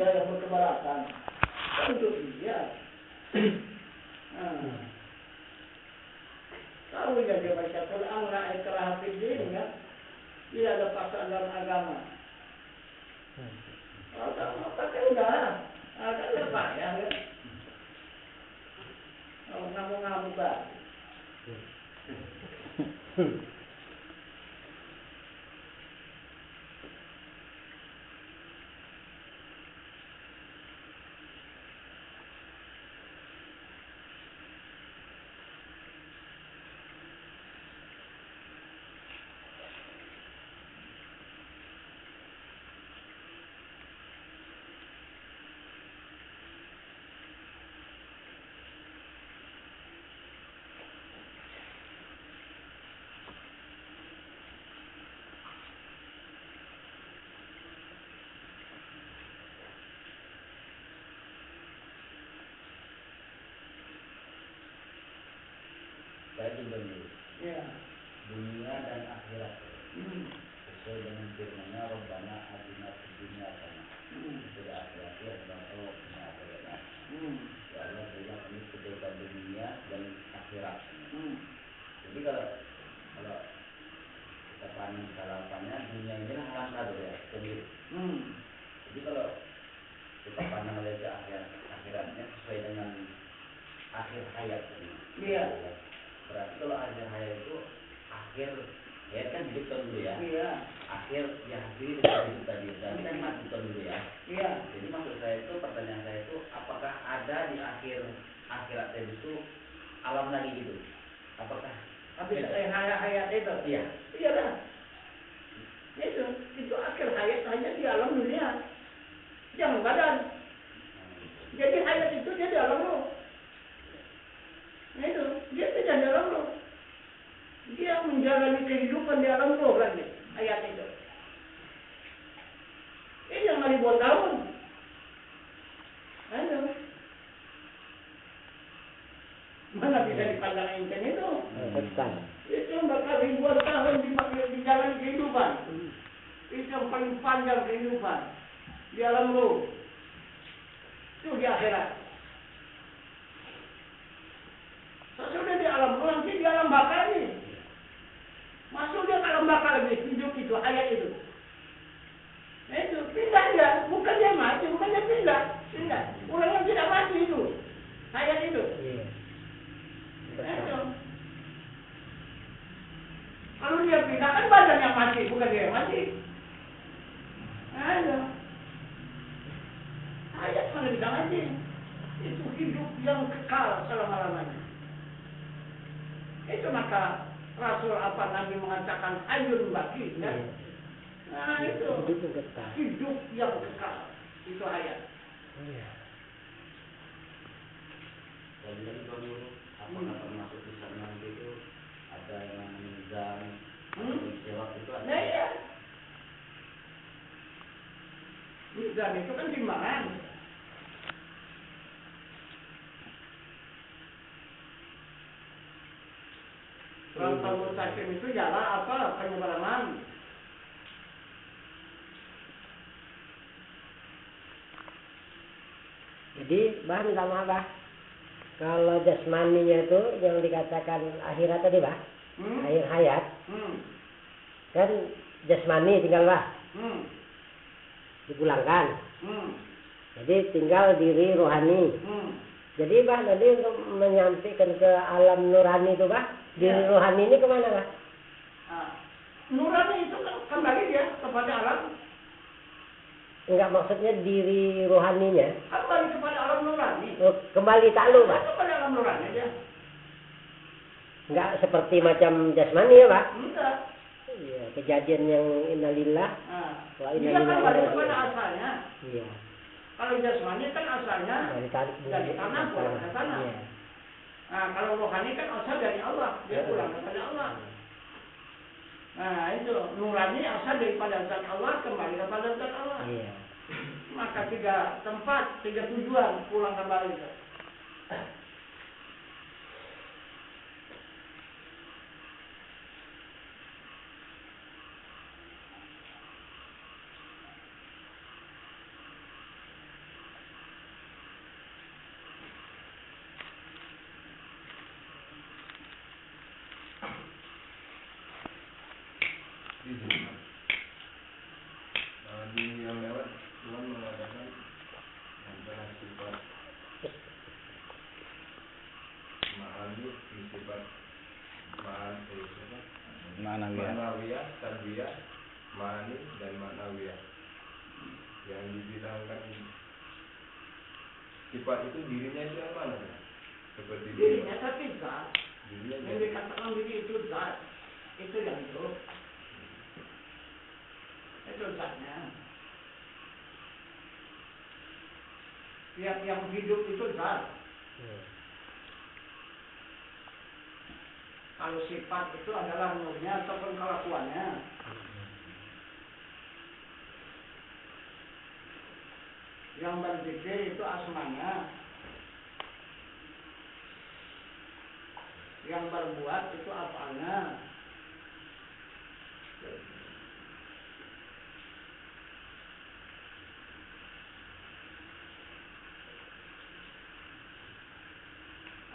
budaya berkeberatan. Untuk dia. Tahu ya dia baca Quran, la ikraha fid din ya. Tidak ada paksaan dalam agama. Kalau pakai udah, kan lepas ya. Ngamuk-ngamuk bah. Saya juga dulu. Ya. Dunia dan akhirat. Sesuai dengan firman-Nya, Rabbana atina fid dunya hasanah. Fil akhirati hasanah wa qina adzabannar. Ya Allah, berilah kami kebaikan dunia dan akhirat. Jadi kalau kita pandang kesalahannya, dunia ini haram kado ya, sendiri. Jadi kalau kita pandang oleh akhiratnya sesuai dengan akhir hayat. Iya. Berarti kalau akhir hayat itu akhir hayat kan hidup dulu ya. Iya. Akhir yang akhiri dengan hidup tadi. Berarti kan mati dulu ya. Iya. Jadi maksud saya itu, pertanyaan saya itu, apakah ada di akhirat itu alam lagi gitu? Apakah habis hayat itu? Iya. Iya kan? Itu akhir hayat hanya di alam dunia. Jangan badan. Jadi hayat itu dia di alam roh. Itu dia tidak di alam roh. Dia menjalani kehidupan di alam roh lagi. Hayat itu. Ini yang 1000 tahun. Ayo. Mana bisa dipandang enten itu? Betul. Itu yang bakal ribuan tahun di jalan kehidupan. Itu yang paling panjang kehidupan di alam roh. Itu di akhirat. Sesudah di alam roh, nanti di alam bakal ini. Masuk dia ke alam bakal lagi, hidup itu, hayat itu. Nah itu, pindah dia. Bukan dia mati, bukan dia pindah. Orang yang tidak mati itu. Hayat itu. Nah itu. Kalau dia pindah, kan badan yang mati, bukan dia yang mati. Nah itu. Hayat mana bisa mati. Itu hidup yang kekal selama-lamanya. Itu maka Rasul Nabi mengatakan ayun baki kan? Nah itu hidup yang kekal. Itu hayat. Kemudian kalau apakah termasuk di sana nanti itu ada yang mizan, jawab itu ada? Nah iya. Mizan itu kan timbangan. Rantau mutakim itu jala apa? Penyebalaman. Jadi minta maaf bah. Kalau jasmaninya itu yang dikatakan akhirat tadi bah, akhir hayat, kan jasmani tinggal bah, dipulangkan. Jadi tinggal diri rohani. Jadi bah nanti untuk menyampaikan ke alam nurani itu bah, diri rohani ini kemana bah? Nurani itu kembali dia kepada alam. Enggak, maksudnya diri rohaninya. Kembali kepada alam nurani. Oh, kembali taklu pak. Kepada alam nurani aja. Enggak seperti macam jasmani ya pak. Enggak. Iya, kejadian yang innalillah. Dia kembali kepada asalnya. Iya. Kalau jasmani kan asalnya dari tanah pulang ke tanah. Iya. Nah, kalau rohani kan asal dari Allah, dia pulang kepada Allah. Nah, itu nurani asal daripada zat Allah kembali kepada zat Allah. Iya. Maka 3 tempat, 3 tujuan pulang kembali. Jumat. Di yang lewat Tuhan mengatakan antara sifat ma'ani, sifat ma'nawiyah, tarbiyah, ma'ani dan ma'nawiyah. Yang dibilangkan sifat itu dirinya itu yang mana ya? Seperti Dirinya tapi zat. dirinya Yang dikatakan diri itu zat. Itu yang hidup. Itu zatnya. Yang hidup itu zat. Kalau sifat itu adalah nurnya ataupun kelakuannya. Yang berzikir itu asmanya. Yang berbuat itu apanya.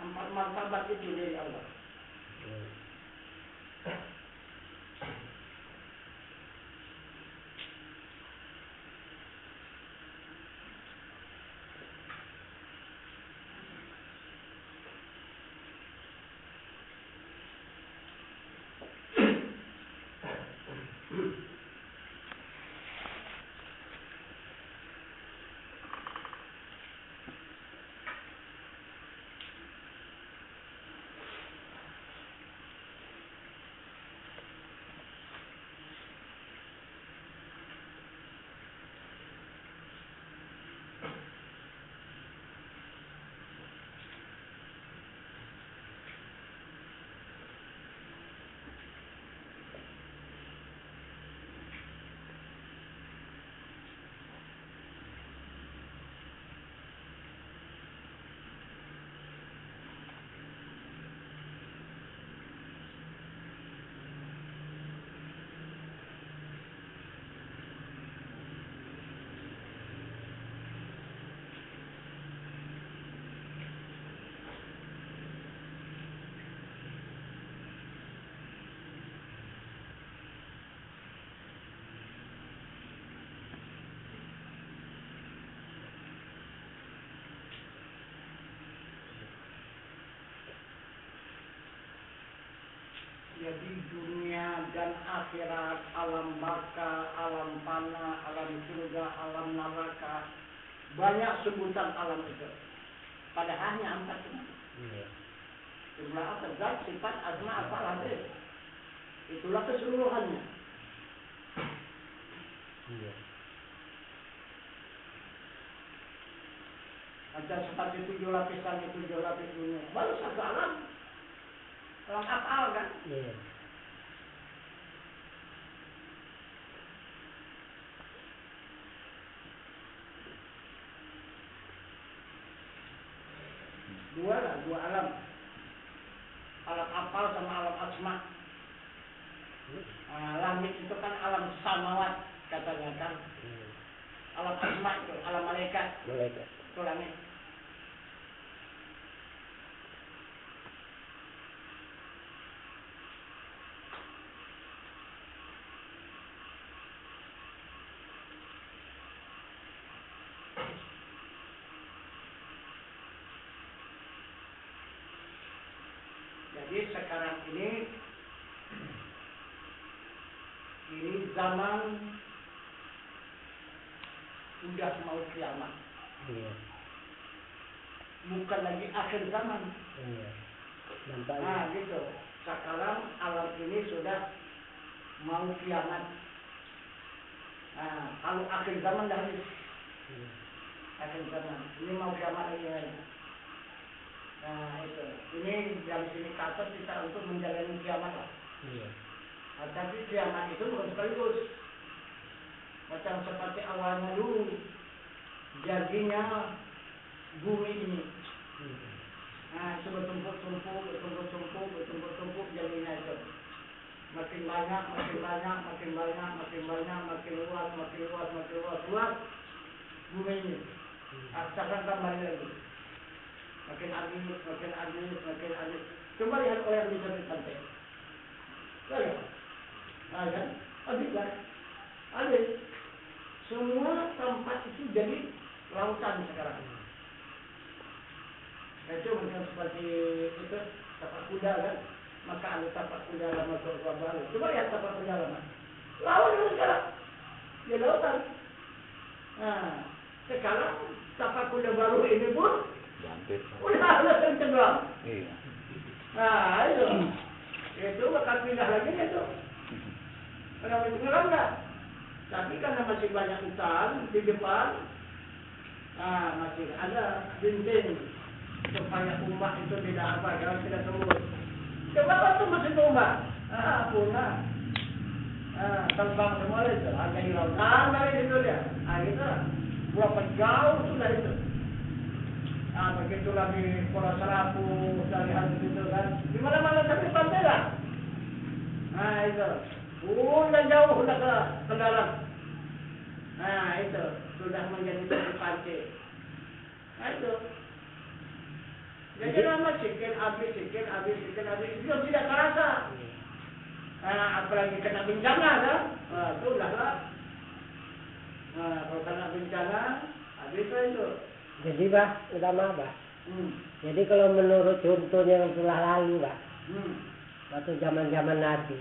Empat martabat itu dari Allah. Jadi dunia dan akhirat, alam baka, alam fana, alam surga, alam neraka, banyak sebutan alam itu. Padahal hanya 4 cuma. Jumlah apa? Zat, sifat, asma, apa lagi? Itulah keseluruhannya. Ada seperti 7 lapisan, 7 lapis dunia. Baru satu alam. Alam apa kan? Dua alam. Alam apal sama alam asma. Langit itu kan alam samawat katanya kan. Alam asma itu alam malaikat. Itu langit. Jadi sekarang ini zaman sudah mau kiamat. Bukan lagi akhir zaman. Nah gitu. Sekarang alam ini sudah mau kiamat. Nah, kalau akhir zaman dah habis. Akhir zaman. Ini mau kiamat lagi. Nah itu. Ini dari sini ke atas kita untuk menjalani kiamat lah. Tapi kiamat itu bukan sekaligus. Macam seperti awalnya dulu jadinya bumi ini. Nah itu bertumpuk jadinya itu. Makin banyak, makin luas bumi ini. Sekarang kembali lagi. Makin habis. Coba lihat oleh yang bisa di pantai. Lihat. Nah, kan? Habis kan? Habis. Semua tempat itu jadi lautan sekarang. Itu macam seperti itu tapak kuda kan? Maka ada tapak kuda lama surga baru. Coba lihat tapak kuda lama. Laut itu sekarang. Dia lautan. Nah, sekarang tapak kuda baru ini pun udah ada yang tenggelam. Iya. Nah, itu bakal pindah lagi itu. Kenapa tenggelam enggak? Tapi karena masih banyak hutan di depan, masih ada dinding supaya umat itu tidak apa, jangan tidak sembuh. Coba waktu masih umat, punah, terbang semua itu, ada di lautan dari itu dia, gitu, berapa jauh sudah itu. Begitulah di Pulau Serapu, dari hal itu kan, di mana-mana tapi pantai lah. Itu, udah jauh udah ke dalam. Itu sudah menjadi pantai. Itu. Jadi lama sikit habis, itu tidak terasa. Apalagi kena bencana kan, itu udahlah. Kalau kena bencana, habis itu. Jadi utama Jadi kalau menurut contohnya yang telah lalu waktu zaman Nabi.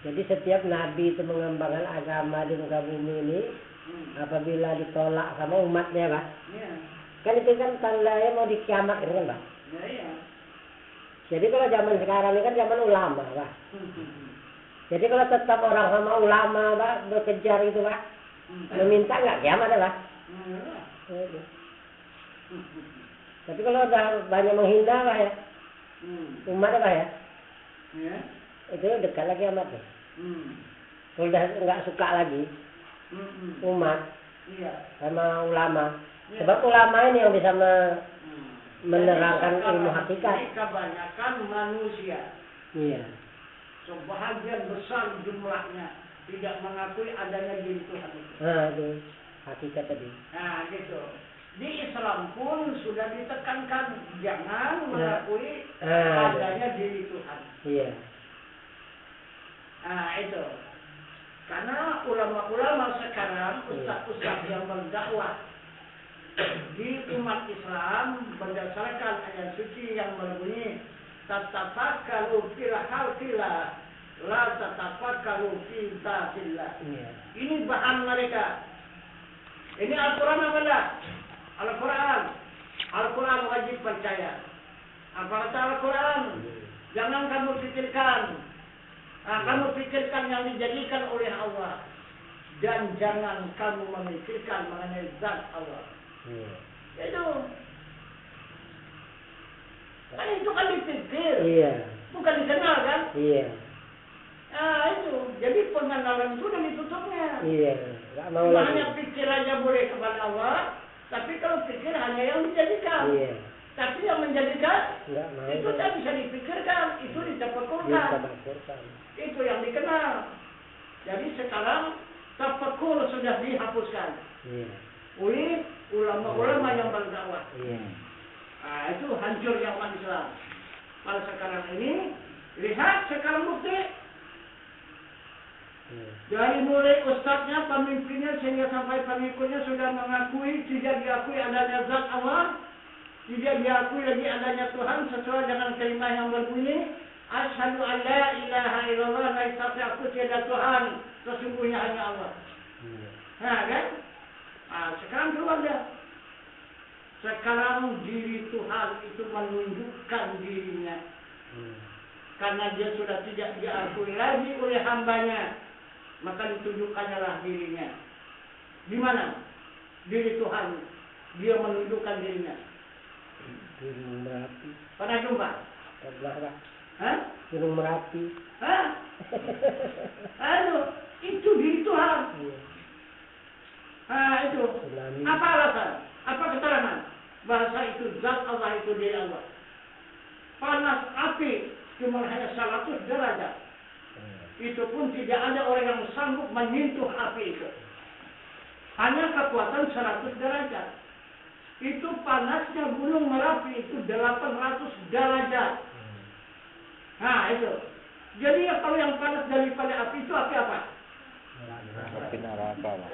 Jadi setiap Nabi itu mengembangkan agama di muka bumi ini, apabila ditolak sama umatnya kan itu kan tandanya mau dikiamat kan Jadi kalau zaman sekarang ini kan zaman ulama Jadi kalau tetap orang sama ulama berkejar itu meminta nggak kiamat Tapi kalau udah banyak menghindar umat itu dekat lagi kiamat Kalau udah nggak suka lagi umat sama ulama. Sebab ulama ini yang bisa menerangkan ilmu hakikat. Kebanyakan manusia. Iya. Sebahagian besar jumlahnya tidak mengakui adanya diri Tuhan itu. Itu hakikat tadi. Gitu. Di Islam pun sudah ditekankan jangan mengakui adanya diri Tuhan. Iya. Itu. Karena ulama-ulama sekarang, ustaz-ustaz yang berdakwah di umat Islam berdasarkan ayat suci yang berbunyi tatafakkaru fil khalqillah la tatafakkaru fi dzatillah. Ini bahan mereka. Ini Al-Quran apa enggak? Al-Quran wajib percaya. Apa kata Al-Quran? Jangan kamu pikirkan. Kamu pikirkan yang dijadikan oleh Allah. Dan jangan kamu memikirkan mengenai zat Allah. Itu. Kan itu kan dipikir. Iya. Bukan dikenal kan? Iya. Itu. Jadi pengenalan itu udah ditutupnya. Iya. Gak mau lagi. Hanya pikir aja boleh kepada Allah. Tapi kalau pikir hanya yang dijadikan. Iya. Tapi yang menjadikan itu tak bisa dipikirkan. Itu ditafakurkan. Itu yang dikenal. Jadi sekarang tafakur sudah dihapuskan. Iya. Oleh ulama-ulama yang berdakwah. Iya. Itu hancurnya umat Islam. Pada sekarang ini, lihat sekarang bukti. Dari mulai ustadznya, pemimpinnya, sehingga sampai pengikutnya sudah mengakui, tidak diakui adanya zat Allah, tidak diakui lagi adanya Tuhan sesuai dengan kalimat yang berbunyi asyhadu an la ilaha illallah, tapi aku tiada Tuhan, sesungguhnya hanya Allah. Kan? Sekarang keluar dia. Sekarang diri Tuhan itu menunjukkan dirinya. Karena dia sudah tidak diakui lagi oleh hambanya, maka ditunjukkannya lah dirinya. Di mana? Diri Tuhan. Dia menunjukkan dirinya. Gunung Merapi. Pernah jumpa? Pernah. Gunung Merapi. Itu diri Tuhan. Itu. Tsunami. Apa alasan? Apa keterangan? Bahasa itu zat Allah, itu diri Allah. Panas api cuma hanya 100 derajat. Itu pun tidak ada orang yang sanggup menyentuh api itu. Hanya kekuatan 100 derajat. Itu panasnya Gunung Merapi itu 800 derajat. Itu. Jadi kalau yang panas daripada api itu api apa? Api neraka lah.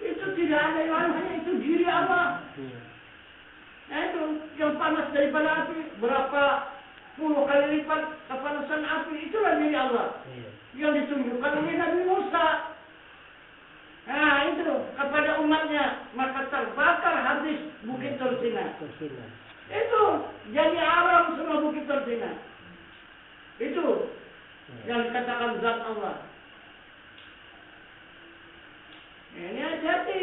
Itu tidak ada yang lain, hanya itu diri Allah. Nah itu yang panas daripada api berapa puluh kali lipat kepanasan api, itulah diri Allah yang ditunjukkan oleh Nabi Musa. Nah itu kepada umatnya, maka terbakar habis Bukit Tursina. Itu jadi aram semua Bukit Tursina. Itu yang dikatakan zat Allah. Ini hati-hati.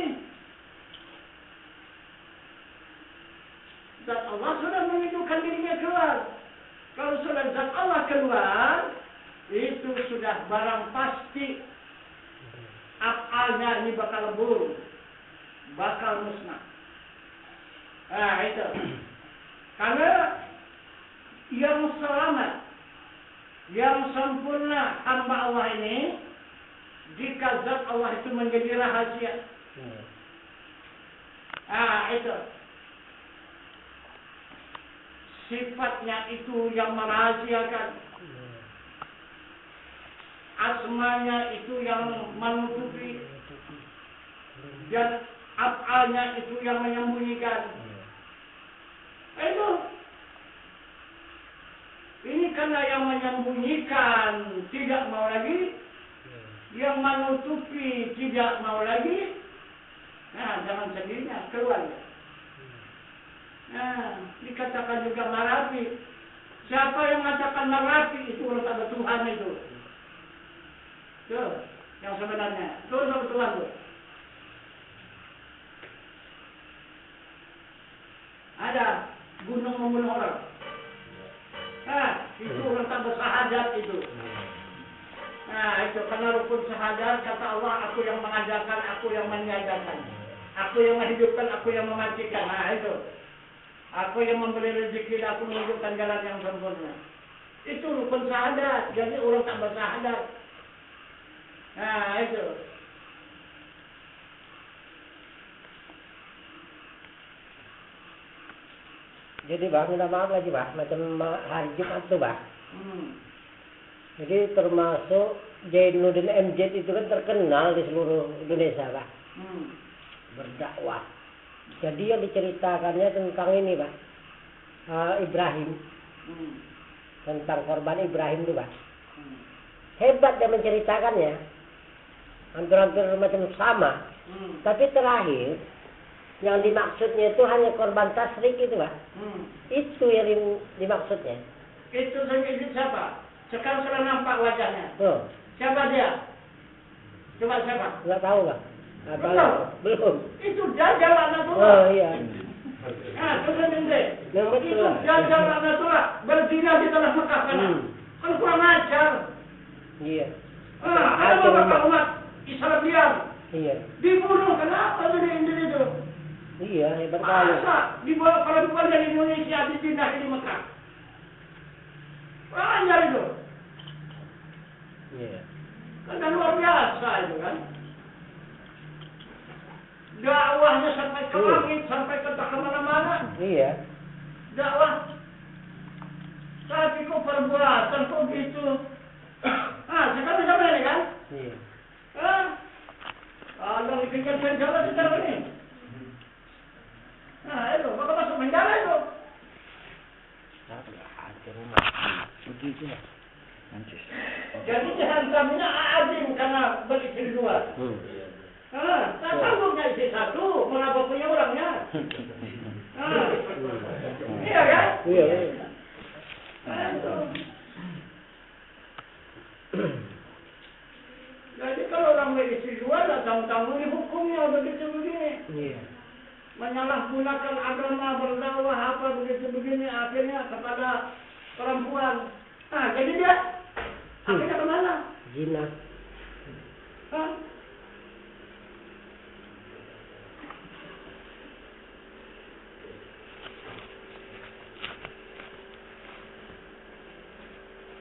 Zat Allah sudah menghidupkan dirinya keluar. Kalau sudah zat Allah keluar, itu sudah barang pasti af'alnya ini bakal buruk, bakal musnah. Nah itu. Karena yang selamat, yang sempurna hamba Allah ini, jika zat Allah itu menjadi rahasia. Ah itu. Sifatnya itu yang merahasiakan. Asmanya itu yang menutupi. Dan af'alnya itu yang menyembunyikan. Itu. Ini karena yang menyembunyikan tidak mau lagi, yang menutupi tidak mau lagi. Nah, jangan sendirinya, keluar. Nah, dikatakan juga marafi. Siapa yang mengatakan marafi itu orang tak bertuhan itu. Tuh, yang sebenarnya. Tuh tak bertuhan tuh. Ada gunung membunuh orang. Nah, itu orang tak bersahadat itu. Nah, itu karena rukun syahadat kata Allah, aku yang mengajarkan, aku yang meniadakan. Aku yang menghidupkan, aku yang mematikan. Nah, itu. Aku yang memberi rezeki, aku menunjukkan jalan yang sempurna. Itu rukun syahadat. Jadi orang tak bersahadat. Nah, itu. Jadi Bang, minta maaf lagi Bang, macam hari Jumat tuh Bang. Jadi termasuk Jainuddin MZ itu kan terkenal di seluruh Indonesia Bang. Berdakwah. Jadi yang diceritakannya tentang ini Pak, Ibrahim, tentang korban Ibrahim itu Pak. Hebat dia menceritakannya, hampir-hampir macam sama. Tapi terakhir, yang dimaksudnya itu hanya korban tasrik itu Pak. Itu yang dimaksudnya. Itu siapa? Sekarang sudah nampak wajahnya. Oh. Siapa dia? Coba siapa? Nggak tahu Pak. Belum. Itu Dajjal Anatullah. Oh iya. Nah, coba nanti. Itu Betul. Dajjal Anatullah berzina di tanah Mekah kan? Kan kurang ajar. Iya. Kenapa Bapak umat Islam diam? Iya. Dibunuh kenapa jadi individu? Iya, hebat kali. Masa dibawa perempuan dari Indonesia dipindah di Mekah? Kurang ajar itu. Iya. Kan luar biasa itu kan. Dakwahnya sampai ke langit, sampai ke mana-mana. Iya. Dakwah. Tapi kok perbuatan kok gitu. Sekarang siapa ini kan? Iya. Kalau dikejar penjara sekarang ini. Itu, maka masuk penjara itu. Ada rumah. Begitu ya. Jadi dihantamnya azim karena beristri dua. Tak sanggupnya istri satu, mengapa punya orangnya? Iya kan? Iya. Jadi kalau orang beristri dua, tak tanggung-tanggung hukumnya begitu begini. Iya. Menyalahgunakan agama, berdakwah apa begitu begini, akhirnya kepada perempuan. Jadi dia akhirnya kemana? Zina.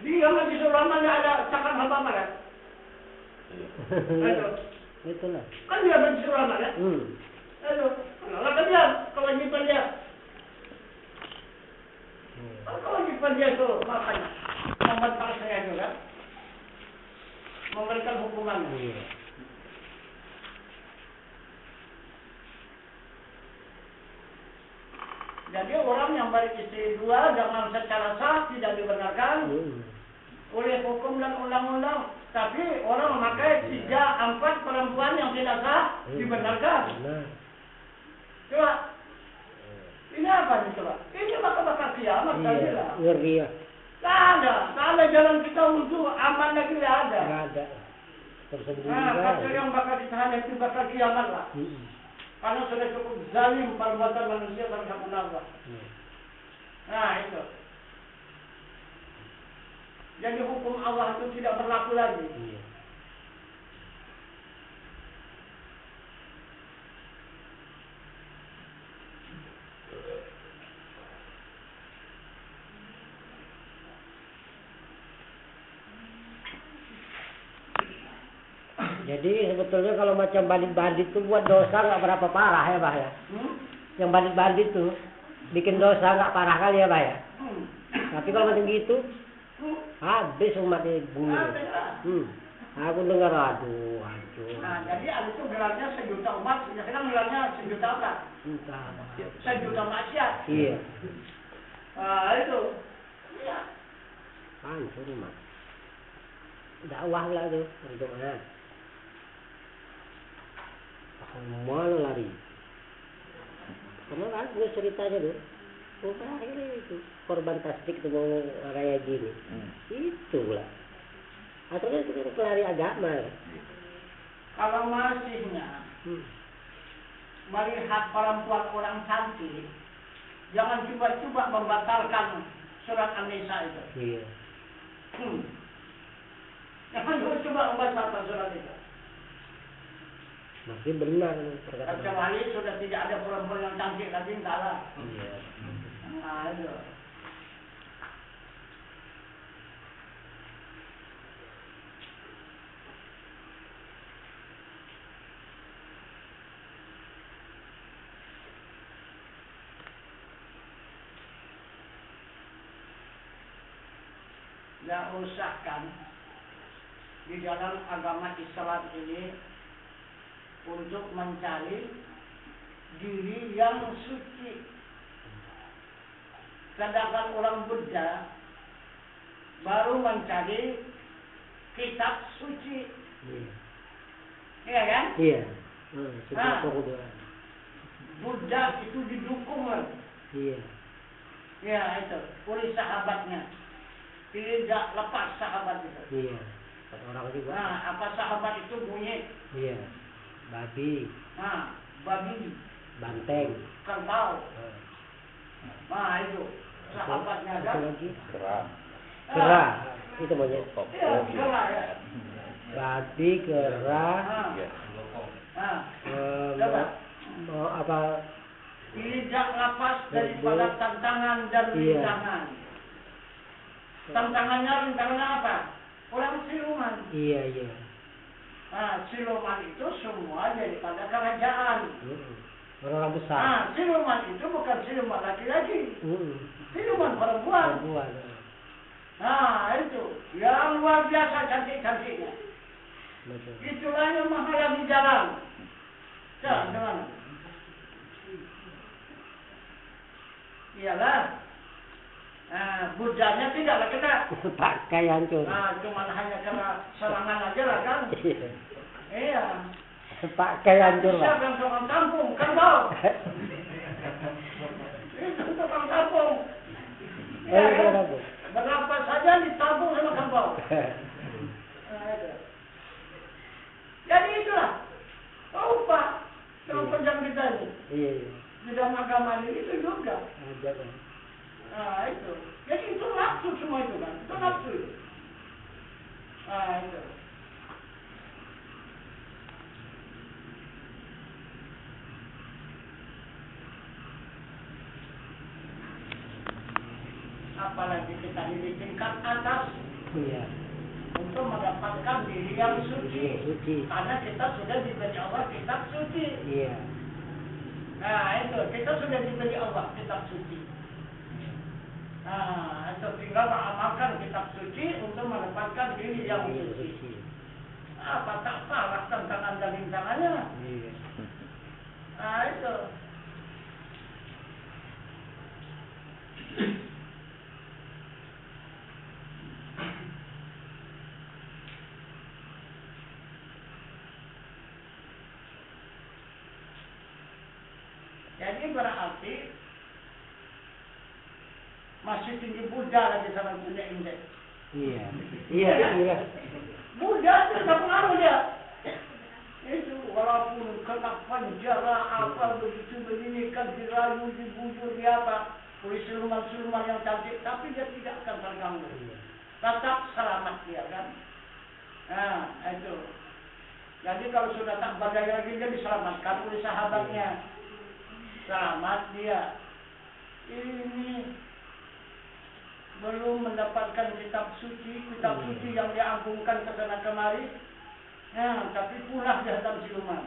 Dia masih selama dia ada cakap apa-apa kan? Itulah. Kan dia masih selama kan? Kalau kan dia kewajiban dia. Kewajiban dia itu makanya. Jadi orang yang beristri dua jangan secara sah tidak dibenarkan oleh hukum dan undang-undang. Tapi orang memakai 3-4 perempuan yang tidak sah dibenarkan. Coba. Ini apa nih coba? Ini bakal kiamat kali lah. Ngeri ya. Tak ada jalan kita untuk aman lagi tidak ada. Nggak ada. Tersembunyi. Kata yang bakal ditahan itu bakal kiamat lah. Karena sudah cukup zalim perbuatan manusia terhadap Allah. Nah itu. Jadi hukum Allah itu tidak berlaku lagi. Jadi sebetulnya kalau macam bandit-bandit itu buat dosa nggak berapa parah ya Bah ya. Yang bandit-bandit tuh bikin dosa nggak parah kali ya Bah ya. Tapi kalau macam gitu habis umat dibunuh. Aku dengar aduh. Nah jadi itu gelarnya 1 juta umat, sekarang gelarnya 1 juta apa? 1 juta maksiat. Iya. Itu. Iya. Hancur umat. Dakwah lah tuh perjuangan. Semua lari. Karena kan gue ceritanya tuh, akhirnya itu korban tasdik tuh mau kayak gini, itulah. Akhirnya itu kelari agama. Kalau masihnya melihat perempuan orang cantik, jangan coba-coba membatalkan surat An-Nisa itu. Iya. Jangan coba membatalkan surat itu. Masih benar. Kecuali sudah tidak ada perempuan yang cantik lagi, enggak lah. Iya. Nah, itu. Nggak usah kan di dalam agama Islam ini untuk mencari diri yang suci. Sedangkan orang Buddha baru mencari kitab suci. Iya kan? Iya. Buddha itu didukung. Iya. Ya itu, oleh sahabatnya. Tidak lepas sahabat itu. Iya. Orang juga. Nah, apa sahabat itu bunyi? Iya. Babi. Nah, babi. Banteng. Kerbau. Nah, itu. Sahabatnya ada. Lagi. Kera. Itu monyet. Iya, kera ya. Babi, kera. Mau apa? Tidak lepas daripada tantangan dan rintangan. Tantangannya apa? Orang siluman. Iya. Nah, siluman itu semua daripada kerajaan. Orang besar. Nah, siluman itu bukan siluman laki-laki. Siluman perempuan. Nah, itu. Yang luar biasa cantik-cantiknya. Itulah yang menghalangi jalan. Jangan. Iyalah. Nah, Buddhanya tidaklah kena. Pakai hancur. Nah, cuma hanya kena serangan aja lah kan. Iya. Pakai hancur lah. Siapa yang tukang kampung? Kerbau. Itu tukang kampung. Iya kan? Berapa saja ditampung sama kerbau. Jadi itulah. Tahu Pak, yang penjang kita ini. Iya. Di dalam agama ini itu juga. Ada kan. Nah itu. Jadi itu nafsu semua itu kan. Itu nafsu. Nah itu. Apalagi kita di tingkat atas. Iya. Untuk mendapatkan diri yang suci. Suci. Karena kita sudah diberi Allah kitab suci. Iya. Nah itu, kita sudah diberi Allah kitab suci. Nah, itu tinggal mengamalkan kitab suci untuk mendapatkan diri yang suci. Apa tak salah tantangan dan rintangannya? Iya. Nah itu. Jadi berarti masih tinggi Buddha lagi sama punya indeks. Iya. Iya. Buddha itu tidak pengaruh dia. Itu walaupun kena penjara apa begitu begini kan dirayu dibujur di apa oleh siluman-siluman yang cantik, tapi dia tidak akan terganggu. Tetap selamat dia kan. Nah itu. Jadi kalau sudah tak badai lagi dia diselamatkan oleh sahabatnya. Selamat dia. Ini belum mendapatkan kitab suci yang diampungkan ke sana kemari. Nah, tapi punah di hadapan siluman.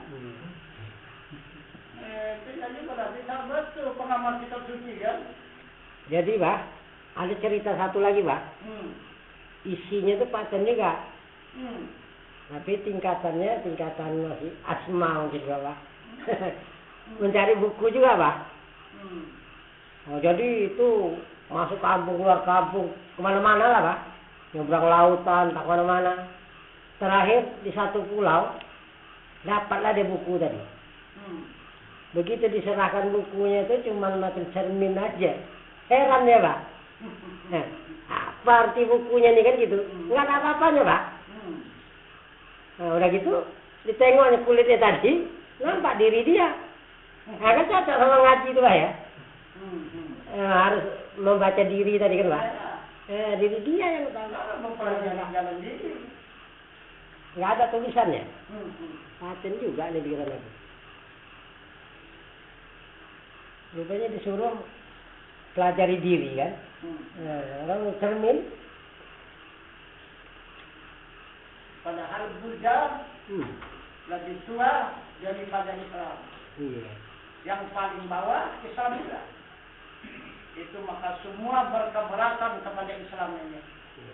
Jadi berarti tak betul pengamal kitab suci kan? Jadi Pak, ada cerita satu lagi Pak. Isinya tuh paten juga. Tapi tingkatan masih asma gitu Pak. Mencari buku juga Pak. Oh, jadi itu masuk kampung keluar kampung kemana-mana lah Pak. Nyebrang lautan tak kemana-mana. Terakhir di satu pulau dapatlah dia buku tadi. Begitu diserahkan bukunya itu cuma macam cermin aja. Heran ya Pak. Nah, apa arti bukunya nih kan gitu? Nggak ada apa-apanya Pak. Nah, udah gitu ditengoknya kulitnya tadi nampak diri dia. Nah, kan cocok sama ngaji itu Pak ya. Harus membaca diri tadi kan Pak. Diri dia yang utama. Jalan diri. Nggak ada tulisannya. Paten juga nih pikiran aku. Rupanya disuruh pelajari diri kan. Orang cermin. Padahal Buddha lebih tua daripada Islam. Iya. Yang paling bawah Islam juga. Itu maka semua berkeberatan kepada Islam ini.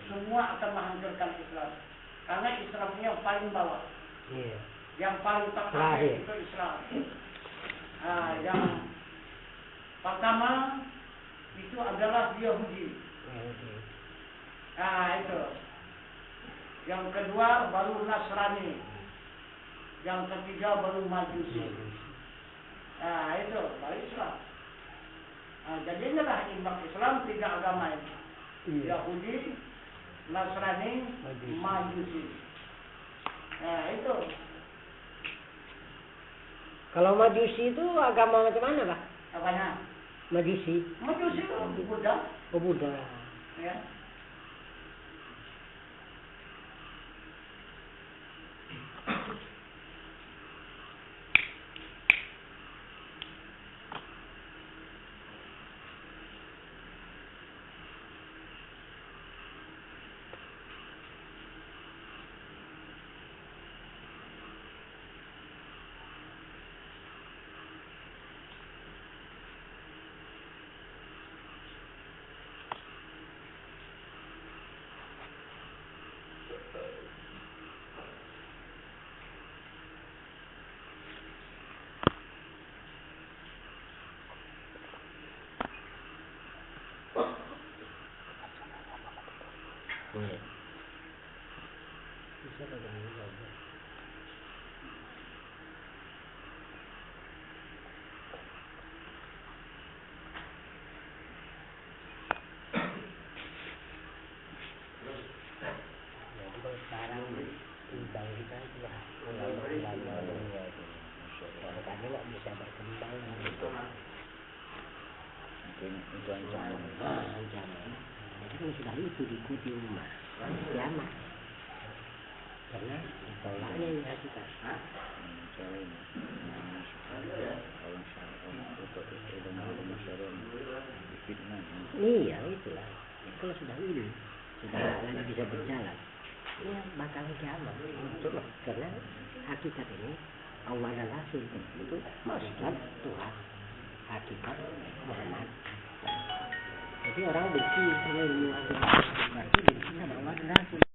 Semua akan menghancurkan Islam. Karena Islam ini yang paling bawah. Iya. Yang paling terakhir itu Islam. Yang pertama itu adalah Yahudi. Itu. Yang kedua baru Nasrani. Yang ketiga baru Majusi. Itu baru Islam. Jadi inilah imbang Islam 3 agama ini. Yahudi, Nasrani, Majusi. Itu. Kalau Majusi itu agama macam mana Pak? Apanya? Majusi. Majusi itu Buddha. Oh Buddha. Ya. Bisa bagaimana? Sekarang bidang kita sudah ulama-ulama kami nggak bisa berkembang Mungkin itu ancaman. jadi kalau sudah itu diikuti umat kiamat karena ditolaknya ini hakikat iya itulah kalau sudah ini sudah lagi bisa berjalan ya bakal kiamat karena hakikat ini Allah dan Rasul itu maksudnya Tuhan hakikat Muhammad jadi orang benci sama ilmu hakikat berarti benci sama Allah dan Rasul